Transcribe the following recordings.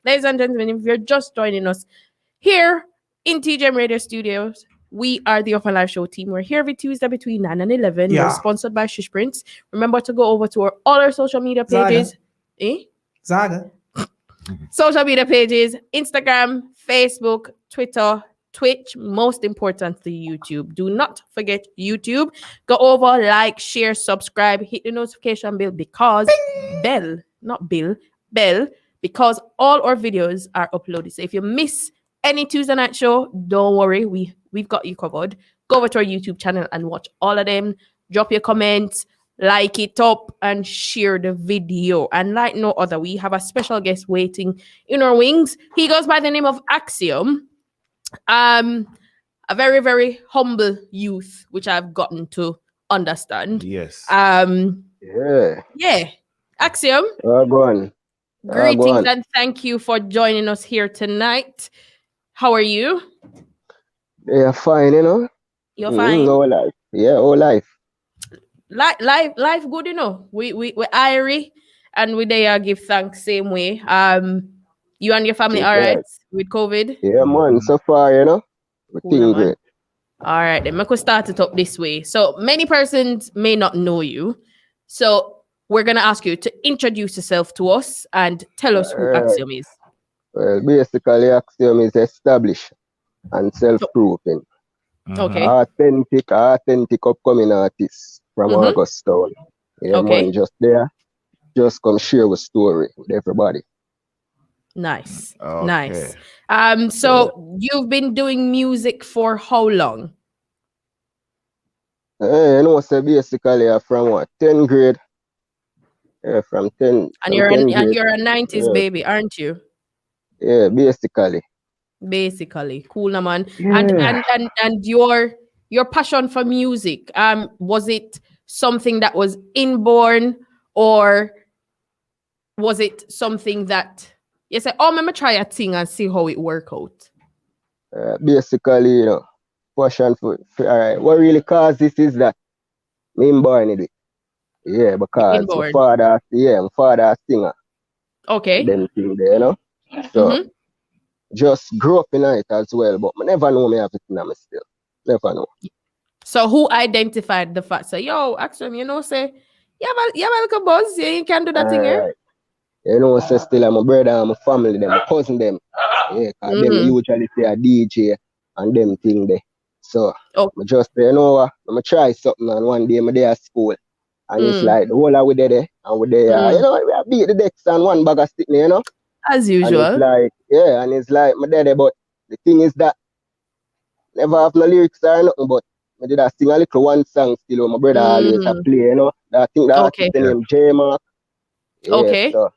Ladies and gentlemen, if you're just joining us here in TGM Radio Studios, we are the Upnlive Show team. We're here every Tuesday between 9 and 11. Yeah. We're sponsored by Shish Prince. Remember to go over to all our social media pages. Zaga. Social media pages, Instagram, Facebook, Twitter, Twitch, most importantly, YouTube. Do not forget YouTube. Go over, like, share, subscribe, hit the notification bell because bell, because all our videos are uploaded. So if you miss any Tuesday night show, don't worry, we've got you covered. Go over to our YouTube channel and watch all of them. Drop your comments, like it up, and share the video. And like no other, we have a special guest waiting in our wings. He goes by the name of Axium. A very, very humble youth, which I've gotten to understand. Yes. Yeah. Axium, Go on. greetings and thank you for joining us here tonight. How are you? Yeah, fine, you know. You're fine. Whole life. Yeah, whole life. Life good, you know. We're irie and we there give thanks same way. You and your family all right with COVID? Yeah, man. So far, you know, everything great. All right, then we could start it up this way. So many persons may not know you. So we're gonna ask you to introduce yourself to us and tell us who Axium is. Well, basically, Axiom is established and self-proving. Okay. Authentic upcoming artist from Augustown. Yeah, man, just there. Just come share a story with everybody. Nice. Okay. Nice. So you've been doing music for how long? You know, so basically from what? 10th grade. Yeah, from 10. And you're a 90s baby, aren't you? Yeah, basically. Basically. Cool, na man. Yeah. And your passion for music, was it something that was inborn, or was it something that you say, I'm gonna try a thing and see how it work out? Basically, you know, passion for all right. What really caused this is that me born in it. Yeah, because my father a singer. Okay. Them thing there, you know. So just grew up in it as well, but I never know me have it in me still. Never know. So who identified the fact? Say, yo, Axium, you know, say, you have a little buzz, yeah, you can do that thing here. You know, say still I'm my brother and my family, them, my cousin them. Yeah, cause them usually say a DJ and them thing there. So I just say, you know what, I'm gonna try something, and one day I'm there at school. And it's like the whole of we there and we there, you know, we beat the decks and one bag of stick, you know. As usual. And it's like, and it's like my daddy, but the thing is that never have no lyrics or nothing, but I did a sing a little one song still, my brother always a play, you know. I think that artist named J Mark. Yeah, okay. So,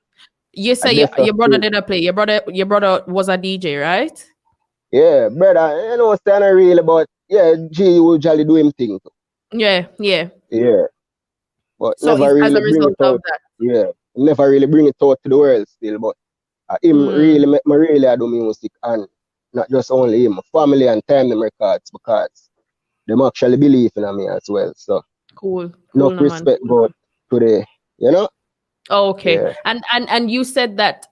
you say your brother did a play. Your brother was a DJ, right? Yeah, brother, you know, stand really, but G usually do him thing too. Yeah. But so never really as a result of that. Yeah, never really bring it out to the world still, but him really make me really do music, and not just only him, my family and Time Them Records, because them actually believe in me as well. So cool no respect go to the, you know. Okay. Yeah. And you said that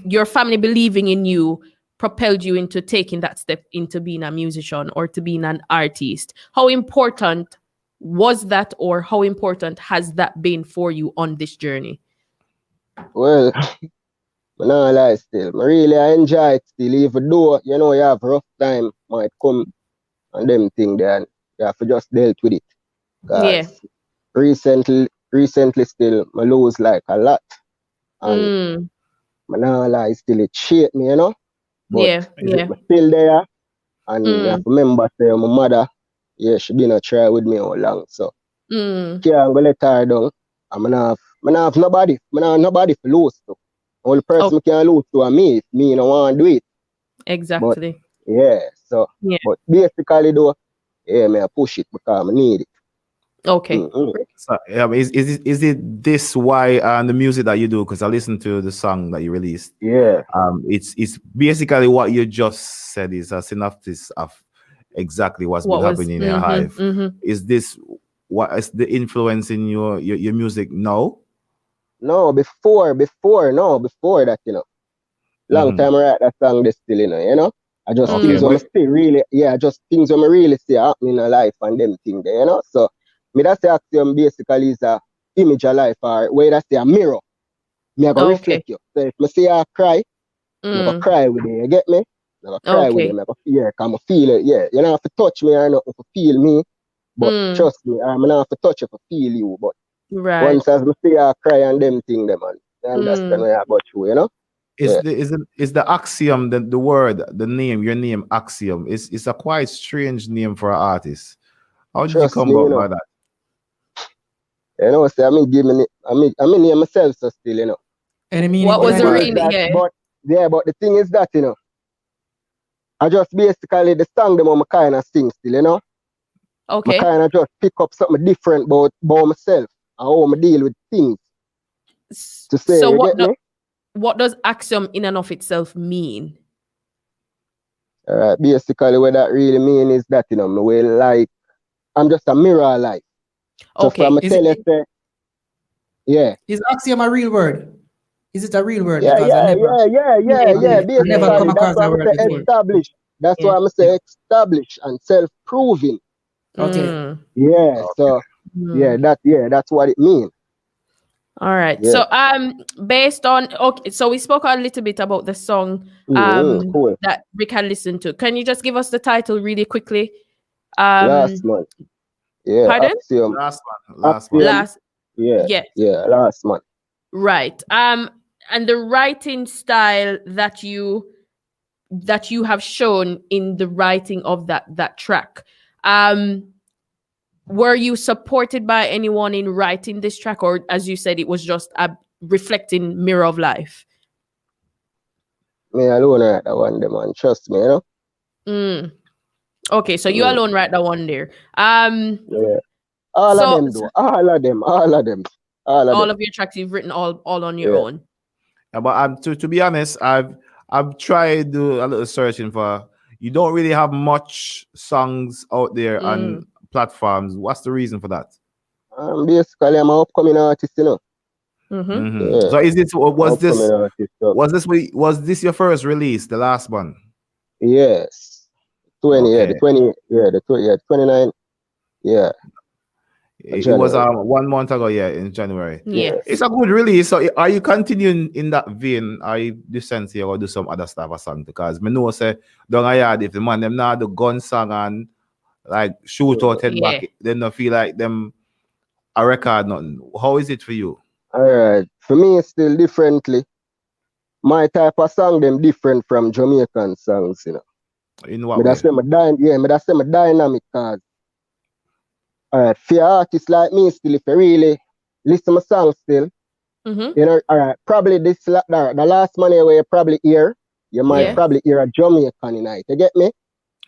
your family believing in you propelled you into taking that step into being a musician or to being an artist. How important was that, or how important has that been for you on this journey? Well, I don't lie still. I enjoy it still, even though, you know, you have rough time might come and them thing there, and you have to just deal with it. Yeah. Recently still, I lose like a lot. And I don't lie still, it shaped me, you know. But I'm still there. And you have to remember, say, my mother, she been a try with me all along. So, can't go let her down. And I have nobody. I have nobody to lose to. Only person I can lose to is me if me don't want to do it. Exactly. But, but basically though, I push it because I need it. Okay. So, is it this why the music that you do? Because I listened to the song that you released. Yeah. It's basically what you just said is a synopsis of exactly what's been happening in your life. Is this what is the influence in your music now? No, before that, you know. Long time I write that song this still, you know. I just things when I still really, just things when I really see happening in life and them things there, you know. So me that say Axium basically is a image of life, or where that say a mirror. Me I go reflect you. So if me see I cry, I go cry with it, you get me? I go cry with it, I go come feel it, you don't have to touch me or nothing to feel me. But trust me, I'm not have to touch it to feel you. But once as me see I cry and them thing them, man, I understand where I got you, you know? Is the Axium the word, the name, your name Axium? It's a quite strange name for an artist. How did you come about by that? You know, say I mean name myself so still, you know. What was the reason? But the thing is that, you know, I just basically the song them I kind of sing still, you know. Okay. I kind of just pick up something different about myself and how I deal with things. To say, so what does Axium in and of itself mean? Basically, what that really mean is that, you know, my way like I'm just a mirror of life. Okay. So from Is Axiom a real word? Is it a real word? Yeah. I never come across that word before. Established. That's why I'm say established and self-proving. Okay. Yeah. So that's what it means. All right. Yeah. So based on so we spoke a little bit about the song cool. that we can listen to. Can you just give us the title really quickly? Last month. Yeah. Pardon? Axium. Last one. Last month. Right. And the writing style that you have shown in the writing of that track. Were you supported by anyone in writing this track, or as you said, it was just a reflecting mirror of life? Me alone write that one, man. Trust me, you know. Okay, so you alone write that one there. Yeah. All of them. All of your tracks you've written all on your own. Yeah, but to be honest, I've tried to do a little searching for. You don't really have much songs out there on platforms. What's the reason for that? Basically, I'm an upcoming artist, you know. Yeah. So was this your first release, the last one? Yes. 29. Yeah. It was 1 month ago, in January. Yeah. It's a good release. So are you continuing in that vein? Are you decent here or do some other stuff or something? Because me know say down a yard if the man them now the gun song and like shoot out head back, they don't feel like them a record nothing. How is it for you? All right. For me it's still differently. My type of song them different from Jamaican songs, you know. In what way? That's my dynamic cause. All right, for artists like me still, if you really listen to my song still, you know, all right, probably the last money where you probably hear, you might probably hear a Jamaican tonight. You get me?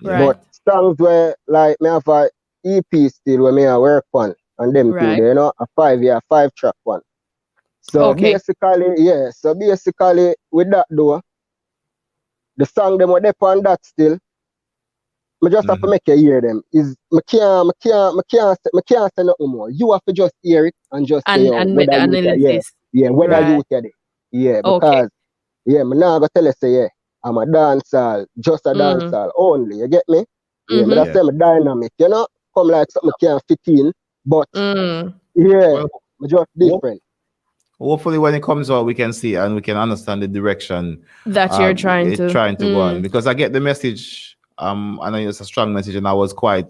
Right. But songs where like me have a EP still where me I work on and them thing, you know, a 5-track one. So basically, with that though, the song them were on that still. I just have to make you hear them. I can't say nothing more. You have to just hear it and just say make the analysis. Whether you get it. Yeah, because I'm not gonna tell you say I'm a dancer, just a dancer only. You get me? Yeah, but that's my dynamic, you know? Come like something can't fit in. But just different. Hopefully when it comes out we can see and we can understand the direction that you're trying to go on. Because I get the message. I know it's a strong message, and I was quite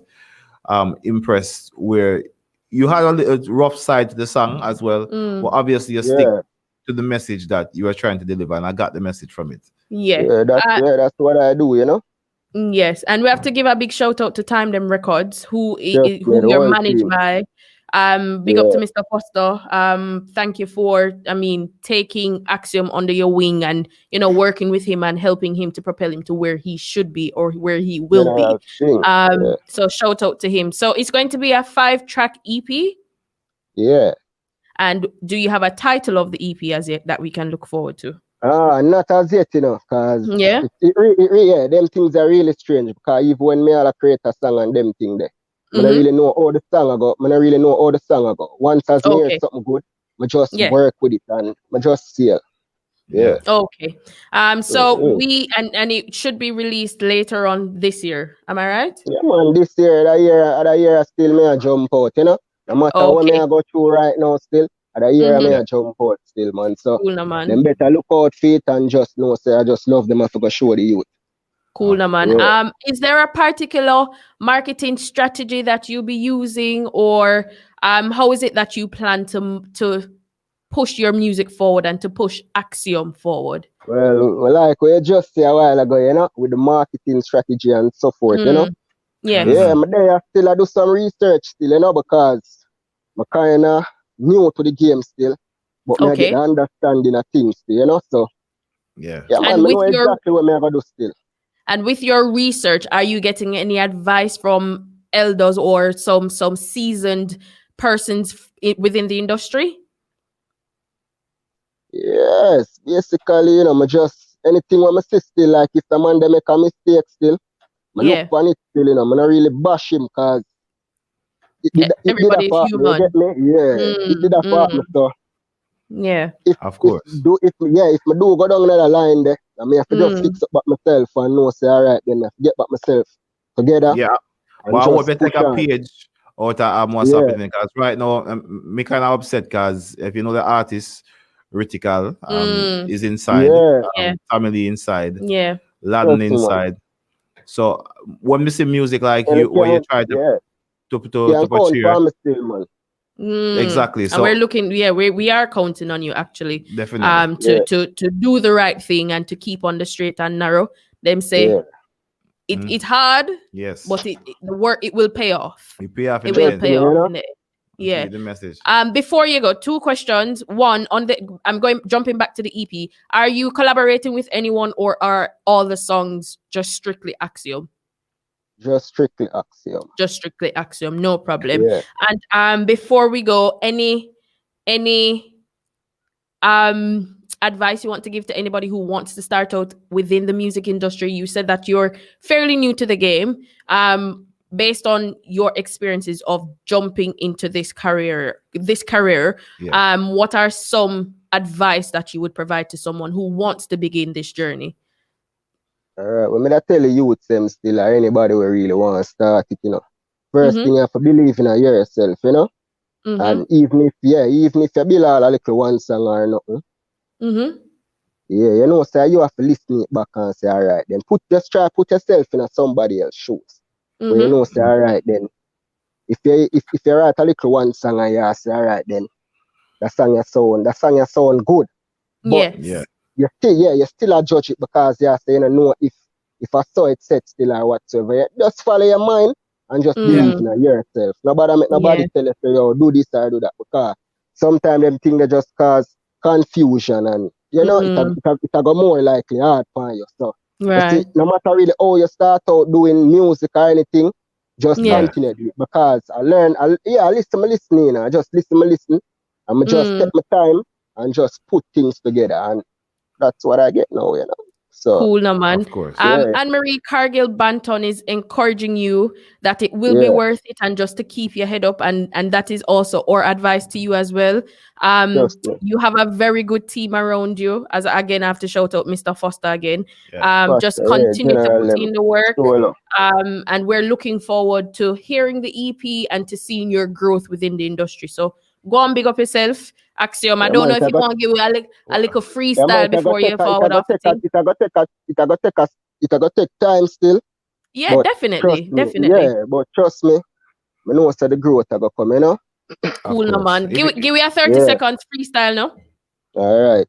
impressed where you had a little rough side to the song as well. But obviously you stick to the message that you were trying to deliver, and I got the message from it. That's what I do, you know. Yes, and we have to give a big shout out to Time Them Records, who you're managed by. Big up to Mr. Foster. Thank you for, taking Axium under your wing and, working with him and helping him to propel him to where he should be or where he will be. So shout out to him. So it's going to be a 5-track EP. Yeah. And do you have a title of the EP as yet that we can look forward to? Not as yet, you know, because them things are really strange. Because even when me all create a song and them thing there, I don't really know how the song I go. Once I hear something good, I just work with it and I just see it. Yeah. Okay. So we and it should be released later on this year. Am I right? Yeah, man. This year, that year, still me a jump out. You know, no matter what me I go through right now, still that year me a jump out still, man. So cool, man. them better look out for it and just know, say I just love them. I forgot show the youth. Cool, man. Yeah. Is there a particular marketing strategy that you'll be using, or how is it that you plan to push your music forward and to push Axium forward? Well, like we just say a while ago, you know, with the marketing strategy and so forth, you know. Yeah. Yeah, but there still I do some research still, you know, because I'm kind of new to the game still, but I get the understanding of things still, you know. So yeah, man, I know exactly what I'm gonna do still. And with your research, are you getting any advice from elders or some seasoned persons within the industry? Yes, basically, you know, I just anything when I see still, like if the man they make a mistake still, I look on it still, you know, I'm not really bash him because it did a human. You get me? Yeah, it did a part me, so yeah. Of course. If I do go down another line there, I mean, I have to just fix up back myself and know, say, all right, then I have to get back myself together. Yeah. But I hope you take a page out of what's happening, because right now, me kind of upset because if you know the artist, Ritical, is inside, family inside, Laden inside. So when we see music like you, where you try to portray, exactly. And so we're looking, we are counting on you actually, definitely, to do the right thing and to keep on the straight and narrow. Them say it's hard, yes, but the work, it will pay off. It pay off. It will pay off. Yeah. The message. Before you go, 2 questions. One on jumping back to the EP. Are you collaborating with anyone, or are all the songs just strictly Axium? Just strictly Axium. Just strictly Axium, no problem. Yeah. And before we go, any advice you want to give to anybody who wants to start out within the music industry? You said that you're fairly new to the game. Based on your experiences of jumping into this career, what are some advice that you would provide to someone who wants to begin this journey? All right. Well, I tell the youth them still, or anybody who really want to start it, you know. First thing you have to believe in yourself, you know. And even if you build all a little one song or nothing, you know, say you have to listen it back and say, all right, then just try put yourself in somebody else's shoes. Where you know, say, all right, then if you write a little one song and you say, all right, then that song you sound good. But you still a judge it because you say, you know, if I saw it set still or whatsoever, just follow your mind and just believe in yourself. Nobody tell you, yo, do this or do that, because sometimes them things they just cause confusion, and you know it go more likely hard for you. So you see, no matter really how you start out doing music or anything, just continue it, because I listen, I just listen, and I just take my time and just put things together, and that's what I get now, you know. So cool, no man. Of course. Anne-Marie Cargill Banton is encouraging you that it will be worth it, and just to keep your head up, and that is also our advice to you as well. You have a very good team around you. As again, I have to shout out Mr. Foster again. Just continue to put in the work. And we're looking forward to hearing the EP and to seeing your growth within the industry. So go and big up yourself. Axium, I don't know if you want to give a little freestyle before you forward off the thing. It go take time still. Yeah, definitely. Yeah, but trust me, I know the growth I go come, you know. Cool, no man. Give me a 30 seconds freestyle now. All right.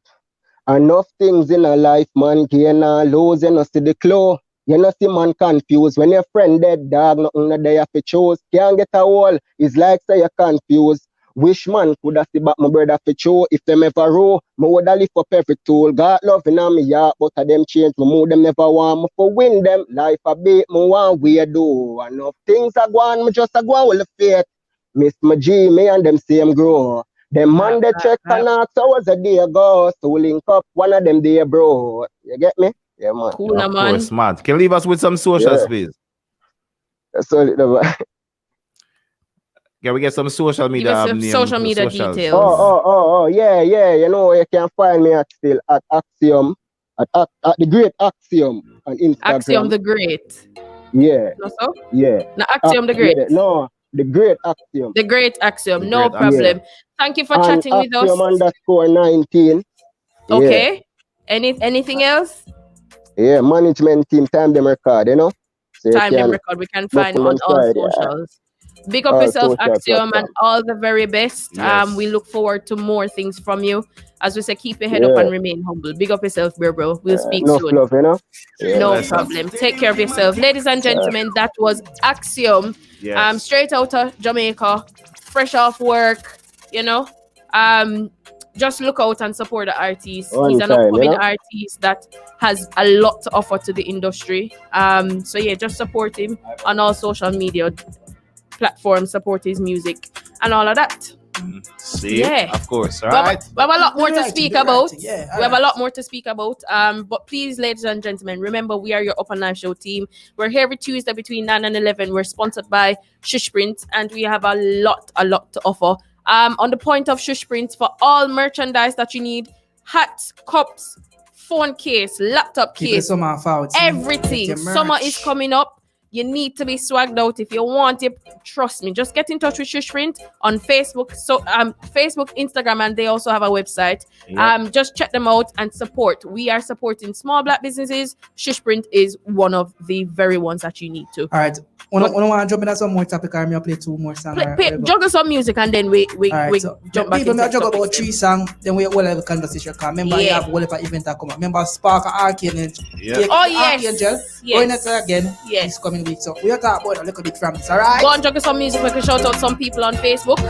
Enough things in a life, man, gain and lose, you know, see the clue. You know, see man confused. When your friend dead, dog, nothing there for choose. Can't get a wall. It's like say you're confused. Wish man could have see back my brother for show. If them ever row, me would have lift up every tool. God love in me yard, but of them change. Me move them never want me for win them. Life a bit, me want we do. Enough things are gone, me just a go on with the faith. Miss my G, me and them same grow. Them man they check and ask how was a day ago. So we link up one of them day, bro. You get me? Yeah, man. Cool, of man. Course, man. Can you leave us with some socials, please? So Can we get some social media social media socials? details? Yeah. You know, you can find me at Axium, at the Great Axium on Instagram. Axium the Great. Yeah. No, so? Yeah. No, Axium the Great. Yeah, no, the Great Axium. The Great Axium. The No Great problem. Axium. Thank you for chatting with us. Axium_19. Okay. Anything else? Yeah, management team, time them record, you know. So Time them record. We can find on all socials. Big up yourself, Axium, and all the very best. Yes. We look forward to more things from you. As we say, keep your head up and remain humble. Big up yourself, bro. We'll speak soon. Love, you know? No problem. Take care of yourself. Ladies and gentlemen, that was Axium. Yes. Straight out of Jamaica, fresh off work, you know. Just look out and support the artist. He's an upcoming artist that has a lot to offer to the industry. So yeah, just support him on all social media platforms, support his music and all of that. See, of course. All right. We have a lot more to speak about. We have a lot more to speak about. But please, ladies and gentlemen, remember we are your Upnlive show team. We're here every Tuesday between 9 and 11. We're sponsored by Shushprint, and we have a lot to offer. On the point of Shushprint, for all merchandise that you need, hats, cups, phone case, laptop case, everything. Summer is coming up. You need to be swagged out. If you want it, trust me. Just get in touch with Shushprint on Facebook, Facebook, Instagram, and they also have a website. Just check them out and support. We are supporting small black businesses. Shushprint is one of the very ones that you need to. All right. I want to jump into some more topic. I'm play 2 more songs. Juggle some music and then we so jump back. People juggle about 3 songs. Then we will have a conversation. Remember, you have one event that come up. Remember, Spark Archangel. Oh yes. Going at again. This coming week. So we are talking about a little bit from this. All right. Go and juggle some music. We can shout out some people on Facebook.